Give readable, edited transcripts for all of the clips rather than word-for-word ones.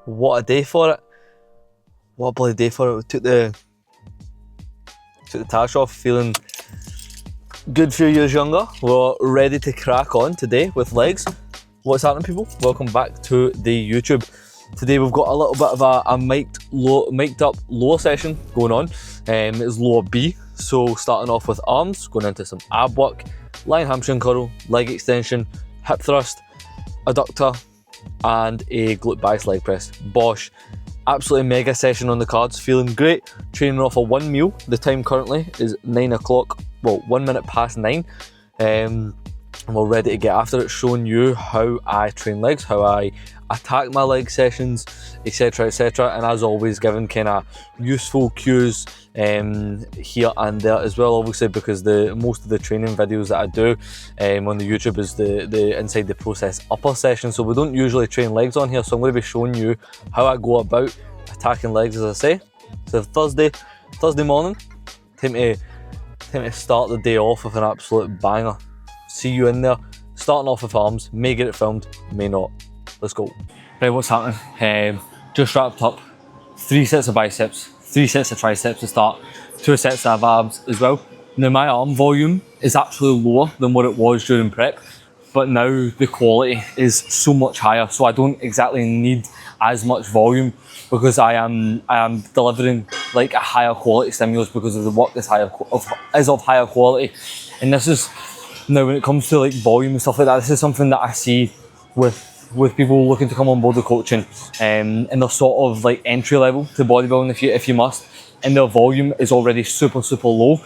What a day for it. What a bloody day for it. We took the tash off, feeling good few years younger. We're ready to crack on today with legs. What's happening, people? Welcome back to the YouTube. Today we've got a little bit of a mic'd up lower session going on. It's lower B. So starting off with arms, going into some ab work, lying hamstring curl, leg extension, hip thrust, adductor, and a glute bias leg press. Bosh. Absolutely mega session on the cards, feeling great. Training off a 1 meal. The time currently is 9 o'clock, well, 1 minute past 9. And we're ready to get after it, showing you how I train legs, how I attack my leg sessions, etc, etc, and as always giving kind of useful cues here and there as well, obviously, because most of the training videos that I do on the YouTube is the inside the process upper session, so we don't usually train legs on here. So I'm going to be showing you how I go about attacking legs, as I say. So Thursday morning, time to start the day off with an absolute banger. See you in there. Starting off with arms, may get it filmed, may not. Let's go. Right, what's happening? Just wrapped up 3 sets of biceps, 3 sets of triceps to start, 2 sets of abs as well. Now my arm volume is actually lower than what it was during prep, but now the quality is so much higher, so I don't exactly need as much volume because I am delivering like a higher quality stimulus because of the work that's of higher quality. And this is, now when it comes to like volume and stuff like that, this is something that I see with people looking to come on board with coaching, and they're sort of like entry level to bodybuilding if you must, and their volume is already super low,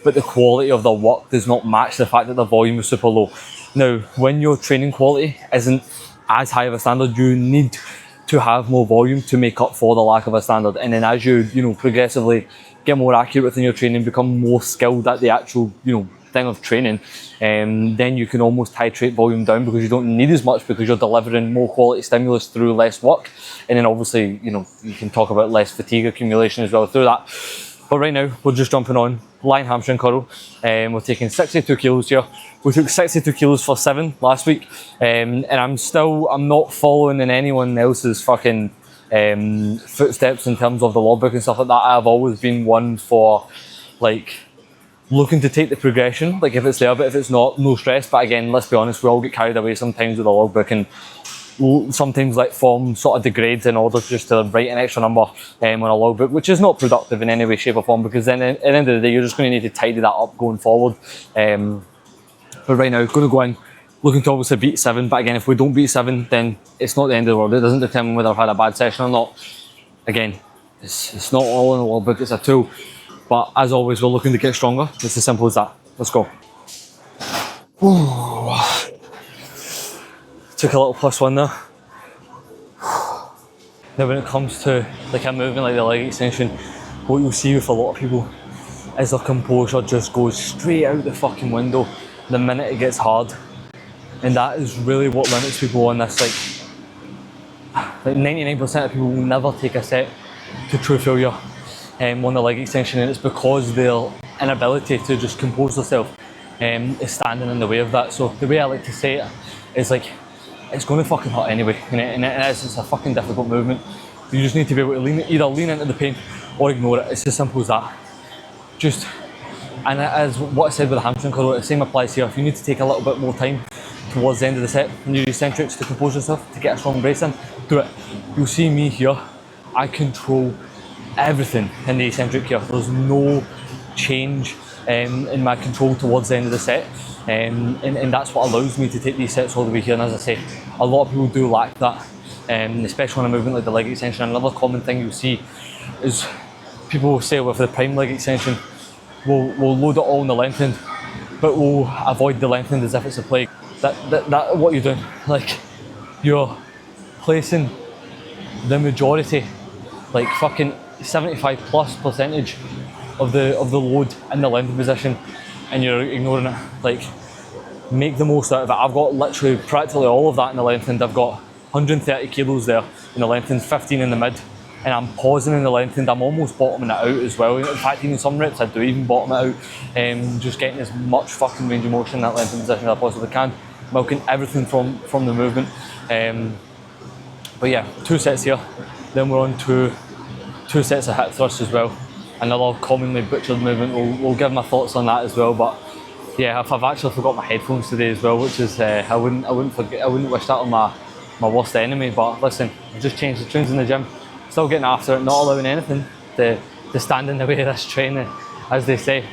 but the quality of their work does not match the fact that their volume is super low. Now when your training quality isn't as high of a standard, you need to have more volume to make up for the lack of a standard, and then as you progressively get more accurate in your training, become more skilled at the actual thing of training, and then you can almost titrate volume down because you don't need as much because you're delivering more quality stimulus through less work, and then obviously you can talk about less fatigue accumulation as well through that. But right now we're just jumping on lying hamstring curl, and we're taking 62 kilos here. We took 62 kilos for 7 last week, and I'm not following in anyone else's fucking footsteps in terms of the logbook and stuff like that. I've always been one for like looking to take the progression, like if it's there, but if it's not, no stress. But again, let's be honest, we all get carried away sometimes with the logbook, and sometimes let form sort of degrades in order just to write an extra number on a logbook, which is not productive in any way, shape or form, because then at the end of the day, you're just going to need to tidy that up going forward. But right now, going to go in, looking to obviously beat 7, but again, if we don't beat 7, then it's not the end of the world. It doesn't determine whether I've had a bad session or not. Again, it's not all in the logbook, it's a tool. But as always, we're looking to get stronger. It's as simple as that. Let's go. Ooh. Took a little +1 there. Now when it comes to like a movement like the leg extension, what you'll see with a lot of people is their composure just goes straight out the fucking window the minute it gets hard. And that is really what limits people on this. Like 99% of people will never take a set to true failure on the leg extension, and it's because their inability to just compose themselves is standing in the way of that. So the way I like to say it is like, it's going to fucking hurt anyway, and it's a fucking difficult movement. You just need to be able to either lean into the pain or ignore it. It's as simple as that. And as what I said with the hamstring curl, the same applies here. If you need to take a little bit more time towards the end of the set and your eccentrics to compose yourself, to get a strong brace in, do it. You'll see me here, I control everything in the eccentric here. There's no change in my control towards the end of the set, and that's what allows me to take these sets all the way here. And as I say, a lot of people do lack that, especially on a movement like the leg extension. Another common thing you'll see is people will say with the prime leg extension, we'll load it all in the length end, but we'll avoid the length end as if it's a plague. That what you're doing, like you're placing the majority, like fucking 75+% of the load in the length position, and you're ignoring it. Like, make the most out of it. I've got literally practically all of that in the length, and I've got 130 kilos there in the length, and 15 in the mid, and I'm pausing in the length, and I'm almost bottoming it out as well. In fact, even some reps I do even bottom it out, just getting as much fucking range of motion in that length position as I possibly can, milking everything from the movement. But yeah, 2 sets here. Then we're on to 2 sets of hip thrusts as well. Another commonly butchered movement. We'll give my thoughts on that as well. But yeah, I've actually forgot my headphones today as well, which is I wouldn't wish that on my worst enemy. But listen, I've just changed the tunes in the gym. Still getting after it, not allowing anything to stand in the way of this training, as they say.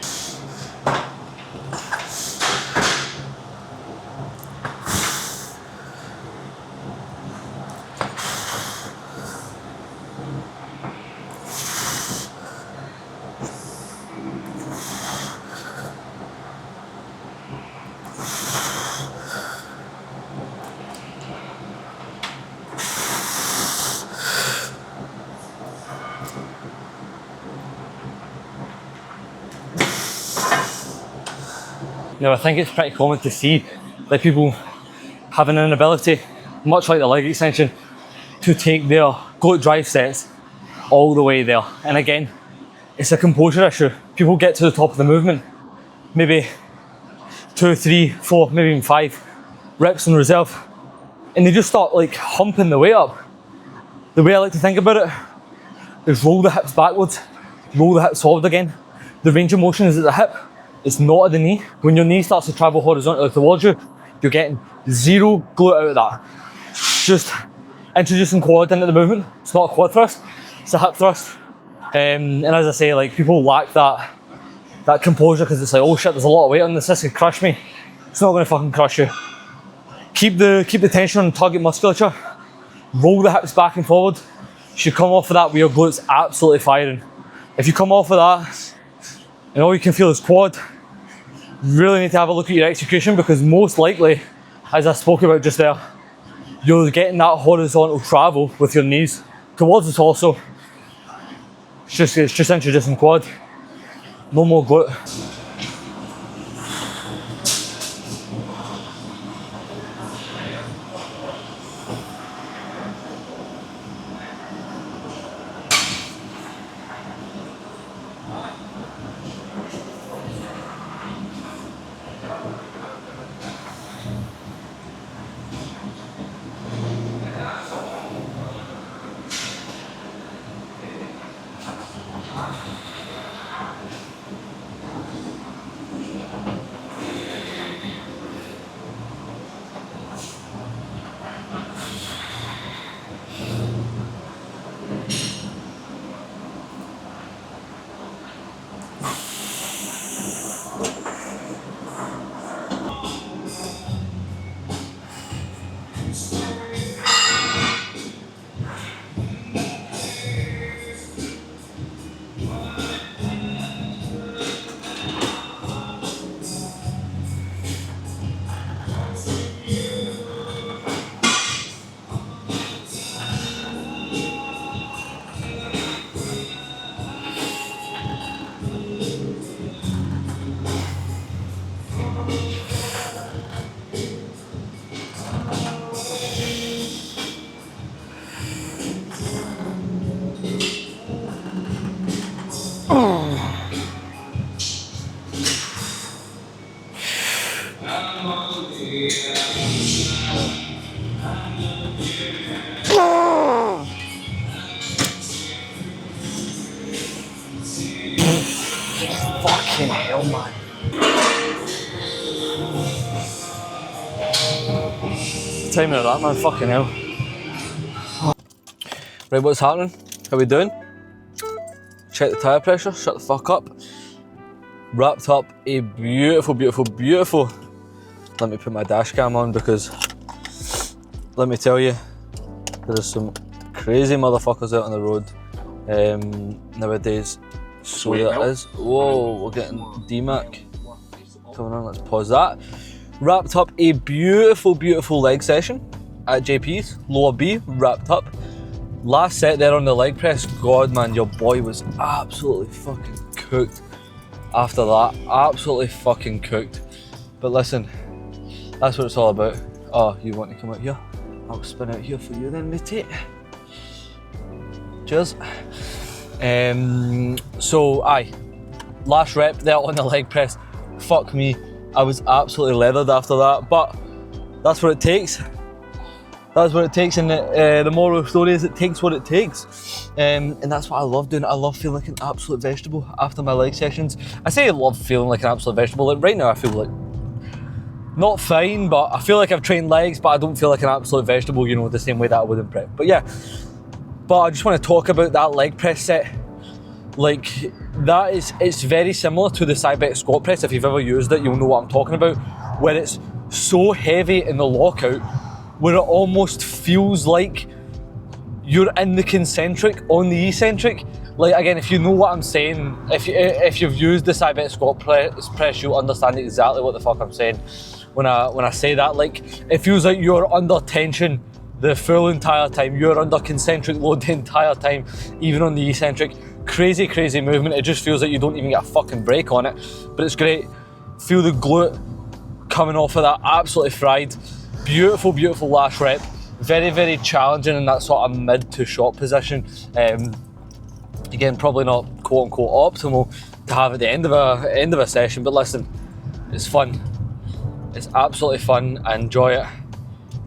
Now, I think it's pretty common to see like people having an ability, much like the leg extension, to take their glute drive sets all the way there. And again, it's a composure issue. People get to the top of the movement, maybe 2, 3, 4, maybe even 5 reps in reserve, and they just start like humping the weight up. The way I like to think about it is roll the hips backwards, roll the hips forward again. The range of motion is at the hip, it's not at the knee. When your knee starts to travel horizontally towards you, you're getting 0 glute out of that. Just introducing quad into the movement. It's not a quad thrust, it's a hip thrust. And as I say, like, people lack that composure because it's like, oh shit, there's a lot of weight on this could crush me. It's not gonna fucking crush you. Keep the tension on target musculature. Roll the hips back and forward. You should come off of that with your glutes absolutely firing. If you come off of that and all you can feel is quad, you really need to have a look at your execution, because most likely, as I spoke about just there, you're getting that horizontal travel with your knees towards the torso. It's just introducing quad, no more glute. Fucking hell, man. Timing of that, man, fucking hell. Right, what's happening? How we doing? Check the tyre pressure, shut the fuck up. Wrapped up a beautiful, beautiful, beautiful. Let me put my dash cam on, because let me tell you, there's some crazy motherfuckers out on the road nowadays. So that is. Whoa, we're getting DMAC coming on. Let's pause that. Wrapped up a beautiful, beautiful leg session at JP's. Lower B, wrapped up. Last set there on the leg press. God, man, your boy was absolutely fucking cooked after that. Absolutely fucking cooked. But listen, that's what it's all about. Oh, you want to come out here? I'll spin out here for you then, matey. Cheers. So aye, last rep there on the leg press, fuck me, I was absolutely leathered after that, but that's what it takes. That's what it takes, and the moral of the story is it takes what it takes. And that's what I love doing. I love feeling like an absolute vegetable after my leg sessions. I say I love feeling like an absolute vegetable. Like right now I feel like not fine, but I feel like I've trained legs, but I don't feel like an absolute vegetable, you know, the same way that I would in prep. But yeah, but I just want to talk about that leg press set. Like that is, it's very similar to the Cybex squat press. If you've ever used it, you'll know what I'm talking about, where it's so heavy in the lockout, where it almost feels like you're in the concentric on the eccentric. Like again, if you know what I'm saying, if you've used the Cybex squat press, you'll understand exactly what the fuck I'm saying when I say that. Like it feels like you're under tension the full entire time. You're under concentric load the entire time, even on the eccentric. Crazy movement. It just feels like you don't even get a fucking break on it, but it's great. Feel the glute coming off of that, absolutely fried. Beautiful last rep. Very challenging in that sort of mid to short position. Again, probably not quote unquote optimal to have at the end of a session, but listen, it's fun. It's absolutely fun. I enjoy it,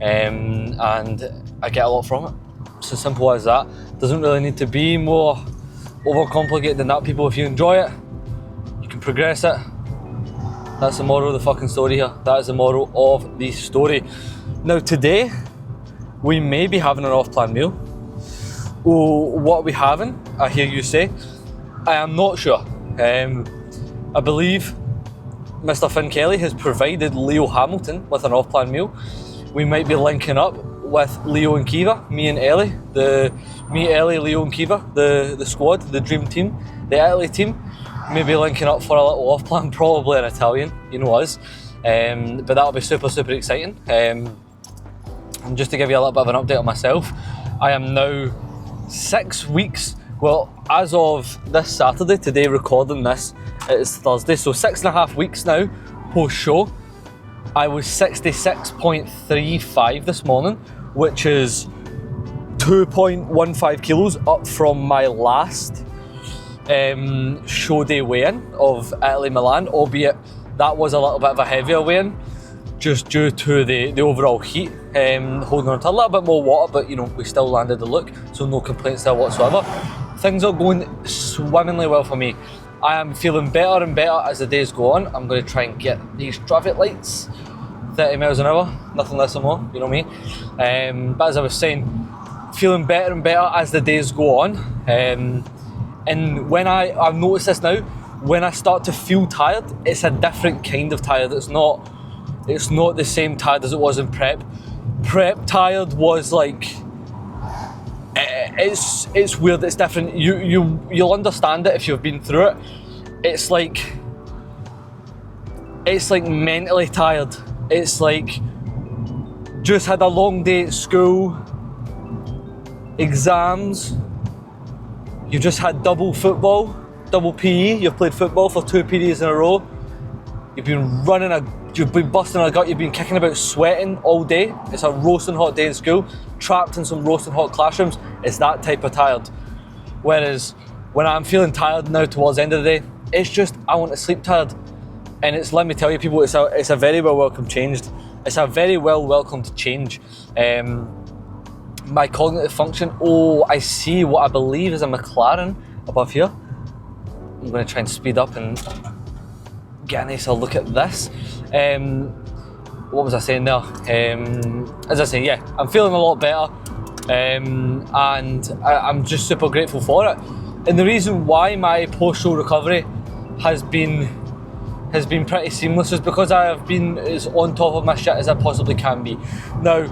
and I get a lot from it. It's as simple as that. Doesn't really need to be more overcomplicated than that, people. If you enjoy it, you can progress it. That's the moral of the fucking story here. That is the moral of the story. Now today, we may be having an off-plan meal. Oh, what are we having? I hear you say. I am not sure. I believe Mr. Finn Kelly has provided Leo Hamilton with an off-plan meal. We might be linking up with Leo and Kiva, me and Ellie, Ellie, Leo and Kiva, the squad, the dream team, the Italy team. Maybe linking up for a little off-plan, probably in Italian, you know us. But that'll be super exciting. And just to give you a little bit of an update on myself, I am now 6 weeks, well, as of this Saturday, today recording this, it's Thursday, so 6.5 weeks now post-show. I was 66.35 this morning, which is 2.15 kilos up from my last show day weigh-in of Italy Milan, albeit that was a little bit of a heavier weigh-in just due to the overall heat, holding on to a little bit more water, but you know, we still landed the look, so no complaints there whatsoever. Things are going swimmingly well for me. I am feeling better and better as the days go on. I'm going to try and get these traffic lights 30 miles an hour, nothing less or more, you know me. But as I was saying, feeling better and better as the days go on. And when I've noticed this now, when I start to feel tired, it's a different kind of tired. It's not the same tired as it was in prep. Prep tired was like, it's weird, it's different. You'll understand it if you've been through it. It's like mentally tired. It's like just had a long day at school, exams, you've just had double football, double PE, you've played football for 2 periods in a row, you've been busting a gut, you've been kicking about, sweating all day. It's a roasting hot day in school, trapped in some roasting hot classrooms. It's that type of tired. Whereas when I'm feeling tired now towards the end of the day, it's just I want to sleep tired. And it's, let me tell you people, it's a very well welcome change. It's a very well welcomed change. My cognitive function, I see what I believe is a McLaren above here. I'm going to try and speed up and get a nicer look at this. What was I saying there? As I say, yeah, I'm feeling a lot better, and I'm just super grateful for it. And the reason why my post-show recovery has been pretty seamless is because I have been as on top of my shit as I possibly can be. Now,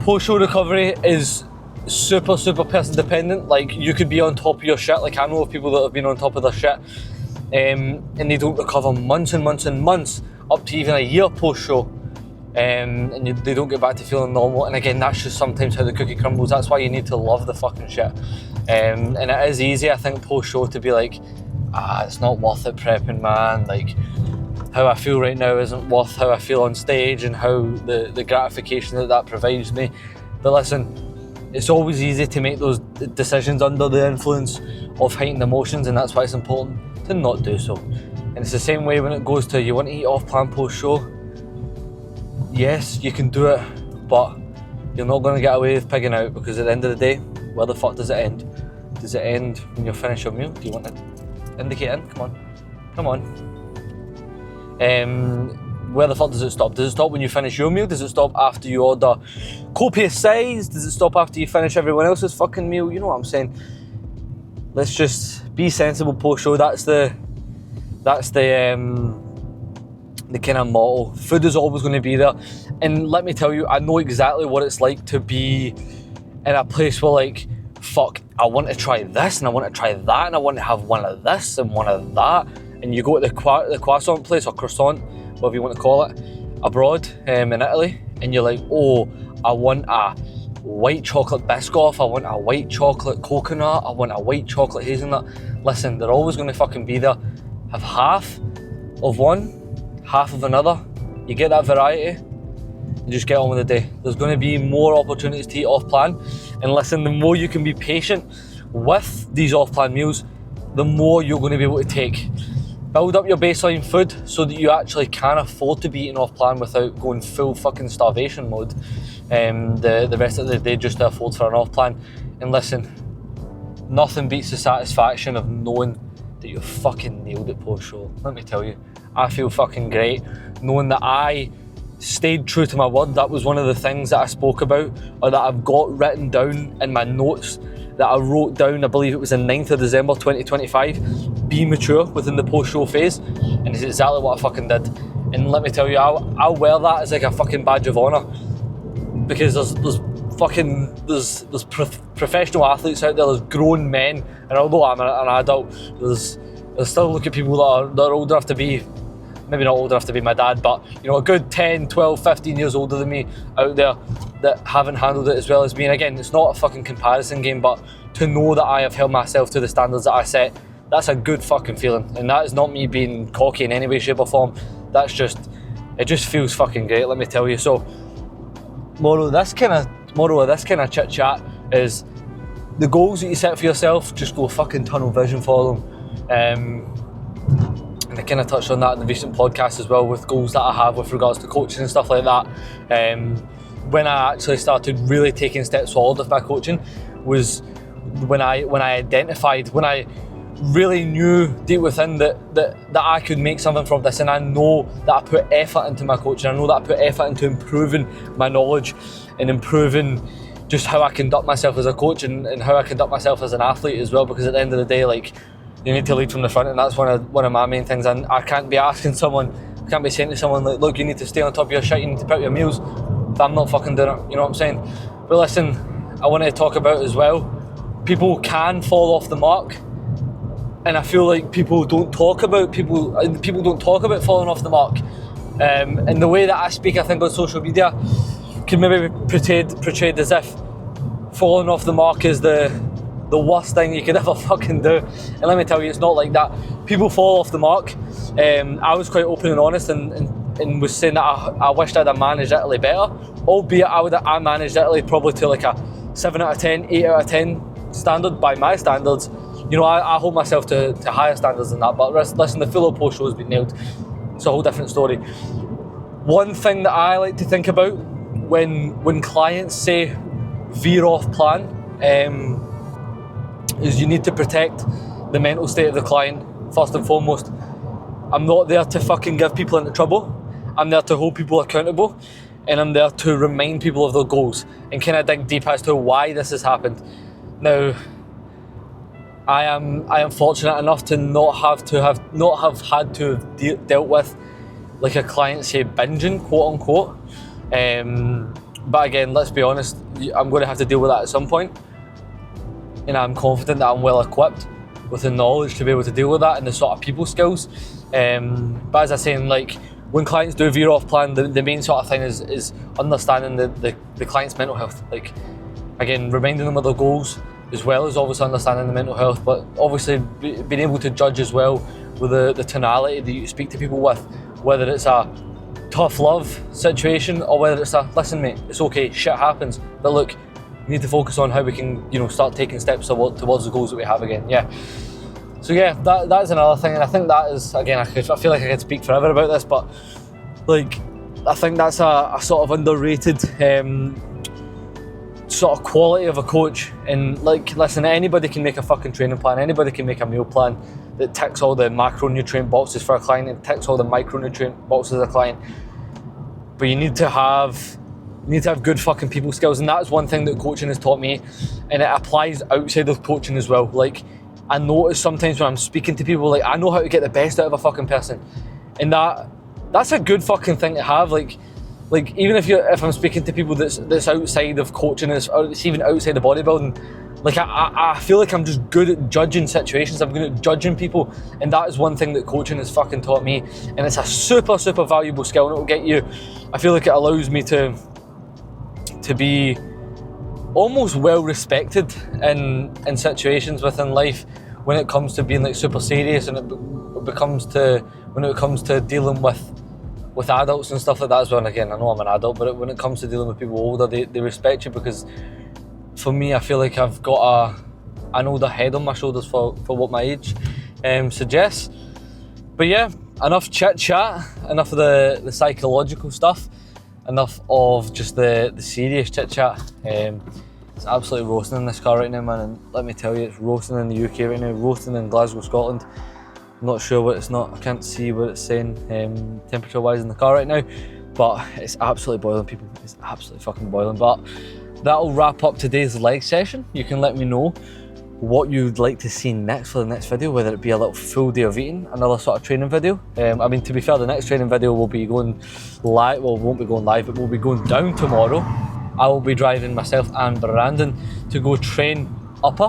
post-show recovery is super person dependent. Like, you could be on top of your shit. Like, I know of people that have been on top of their shit, and they don't recover months and months, up to even a year post-show, and they don't get back to feeling normal. And again, that's just sometimes how the cookie crumbles. That's why you need to love the fucking shit. And it is easy, I think, post-show to be like, it's not worth it prepping, man. Like, how I feel right now isn't worth how I feel on stage and how the gratification that provides me. But listen, it's always easy to make those decisions under the influence of heightened emotions, and that's why it's important to not do so. And it's the same way when it goes to, you want to eat off plan post show. Yes, you can do it, but you're not going to get away with pigging out, because at the end of the day, where the fuck does it end? Does it end when you finish your meal? Do you want to indicate in? Come on. Where the fuck does it stop? Does it stop when you finish your meal? Does it stop after you order copious size? Does it stop after you finish everyone else's fucking meal? You know what I'm saying? Let's just be sensible post-show. That's the kind of motto. Food is always going to be there, and let me tell you, I know exactly what it's like to be in a place where, like, fuck, I want to try this and I want to try that and I want to have one of this and one of that, and you go to the croissant place or croissant, whatever you want to call it, abroad in Italy, and you're like, oh, I want a white chocolate Biscoff, I want a white chocolate coconut, I want a white chocolate hazelnut. Listen, they're always going to fucking be there. Have half of one, half of another. You get that variety and just get on with the day. There's going to be more opportunities to eat off plan, and listen, the more you can be patient with these off plan meals, the more you're going to be able to take. Build up your baseline food so that you actually can afford to be eating off plan without going full fucking starvation mode the rest of the day just to afford for an off plan. And listen, nothing beats the satisfaction of knowing that you fucking nailed it post-show. Let me tell you, I feel fucking great knowing that I stayed true to my word. That was one of the things that I spoke about, or that I've got written down in my notes that I wrote down, I believe it was the 9th of December 2025, be mature within the post-show phase, and it's exactly what I fucking did. And let me tell you, I'll wear that as like a fucking badge of honour, because there's professional athletes out there, there's grown men, and although I'm an adult, there's still look at people that are old enough to be, maybe not old enough to be my dad, but you know, a good 10, 12, 15 years older than me out there that haven't handled it as well as me. And again, it's not a fucking comparison game, but to know that I have held myself to the standards that I set, that's a good fucking feeling. And that is not me being cocky in any way, shape or form. That's just, it just feels fucking great, let me tell you. So moral of this kind of chit chat is the goals that you set for yourself, just go fucking tunnel vision for them. And I kind of touched on that in the recent podcast as well, with goals that I have with regards to coaching and stuff like that. When I actually started really taking steps forward with my coaching was when I identified, when I really knew deep within that I could make something from this, and I know that I put effort into my coaching. I know that I put effort into improving my knowledge and improving just how I conduct myself as a coach and how I conduct myself as an athlete as well, because at the end of the day, like, you need to lead from the front, and that's one of my main things. And I can't be asking someone, I can't be saying to someone like, look, you need to stay on top of your shit, you need to pick your meals, if I'm not fucking doing it, you know what I'm saying? But listen, I want to talk about as well, people can fall off the mark, and I feel like people don't talk about falling off the mark. And the way that I speak, I think, on social media can maybe be portrayed as if falling off the mark is the worst thing you could ever fucking do. And let me tell you, it's not like that. People fall off the mark. I was quite open and honest and was saying that I wished I'd have managed Italy better, albeit I managed Italy probably to like a 7 out of 10, 8 out of 10 standard by my standards. You know, I hold myself to higher standards than that, but listen, the full post show has been nailed. It's a whole different story. One thing that I like to think about when clients say veer off plan, is you need to protect the mental state of the client first and foremost. I'm not there to fucking give people into trouble. I'm there to hold people accountable, and I'm there to remind people of their goals and kind of dig deep as to why this has happened. Now, I am fortunate enough to not have had to have dealt with like a client say binging, quote unquote. But again, let's be honest, I'm going to have to deal with that at some point. And I'm confident that I'm well equipped with the knowledge to be able to deal with that and the sort of people skills. But as I was saying, like, when clients do veer off plan, the main sort of thing is understanding the client's mental health. Like, again, reminding them of their goals, as well as obviously understanding the mental health, but obviously being able to judge as well with the tonality that you speak to people with, whether it's a tough love situation or whether it's a, listen mate, it's okay, shit happens, but look, we need to focus on how we can, you know, start taking steps towards the goals that we have again. Yeah. So yeah, that's another thing, and I think that is, again, I feel like I could speak forever about this, but like, I think that's a sort of underrated sort of quality of a coach. And like, listen, anybody can make a fucking training plan, anybody can make a meal plan that ticks all the macronutrient boxes for a client and ticks all the micronutrient boxes of a client. But you need to have good fucking people skills, and that's one thing that coaching has taught me, and it applies outside of coaching as well. Like, I notice sometimes when I'm speaking to people, like, I know how to get the best out of a fucking person, and that's a good fucking thing to have. Like even if I'm speaking to people that's outside of coaching, it's even outside of bodybuilding, like I feel like I'm just good at judging situations, I'm good at judging people, and that is one thing that coaching has fucking taught me, and it's a super, super valuable skill, and it will get you, I feel like it allows me to be almost well respected in situations within life when it comes to being like super serious, and when it comes to dealing with adults and stuff like that as well. And again, I know I'm an adult, but when it comes to dealing with people older, they respect you, because for me, I feel like I've got an older head on my shoulders for what my age suggests. But yeah, enough chit chat, enough of the psychological stuff, enough of just the serious chit chat. It's absolutely roasting in this car right now, man, and let me tell you, it's roasting in the UK right now, roasting in Glasgow, Scotland. I'm not sure what it's not, I can't see what it's saying temperature wise in the car right now, but it's absolutely boiling, people. It's absolutely fucking boiling. But that'll wrap up today's leg session. You can let me know what you'd like to see next for the next video, whether it be a little full day of eating, another sort of training video. I mean, to be fair, the next training video will be going live, well, won't be going live, but will be going down tomorrow. I will be driving myself and Brandon to go train upper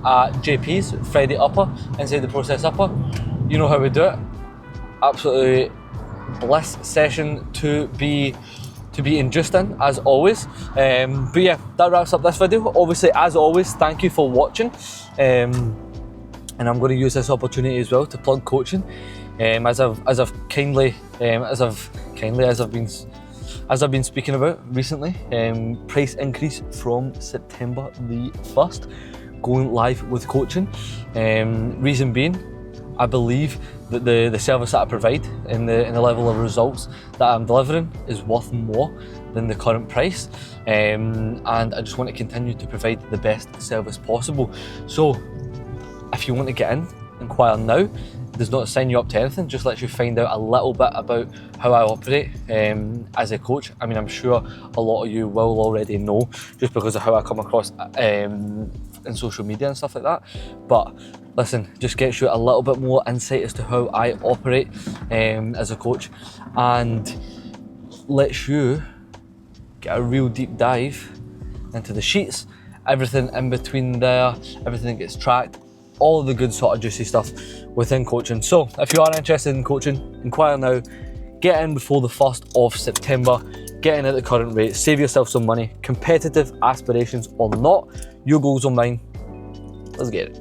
at JP's, Friday upper, inside the Process upper. You know how we do it. Absolutely bliss session to be induced in, as always. But yeah, that wraps up this video. Obviously, as always, thank you for watching. And I'm going to use this opportunity as well to plug coaching. As I've been speaking about recently, price increase from September the 1st, going live with coaching. Reason being, I believe that the service that I provide and the level of results that I'm delivering is worth more than the current price, and I just want to continue to provide the best service possible. So if you want to get in, inquire now. It does not sign you up to anything, just lets you find out a little bit about how I operate as a coach. I mean, I'm sure a lot of you will already know just because of how I come across in social media and stuff like that. But listen, just gets you a little bit more insight as to how I operate as a coach, and lets you get a real deep dive into the sheets, everything in between there, everything gets tracked, all of the good sort of juicy stuff within coaching. So if you are interested in coaching, inquire now, get in before the 1st of September, get in at the current rate, save yourself some money, competitive aspirations or not, your goals or mine, let's get it.